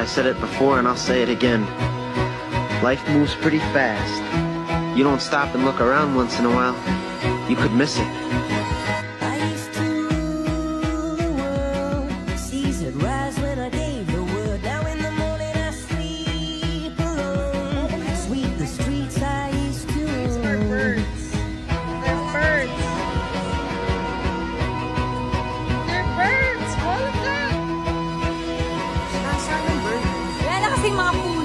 said it before and I'll say it again. Life moves pretty fast. You don't stop and look around once in a while, you could miss it. I used to rule the world. Seas would rise when I gave the word. Now in the morning I sleep alone. Sweep the streets I used to own. These are birds. They're birds. They're birds. All of them. Nasaan ang bird? Wala na kasing mga puno.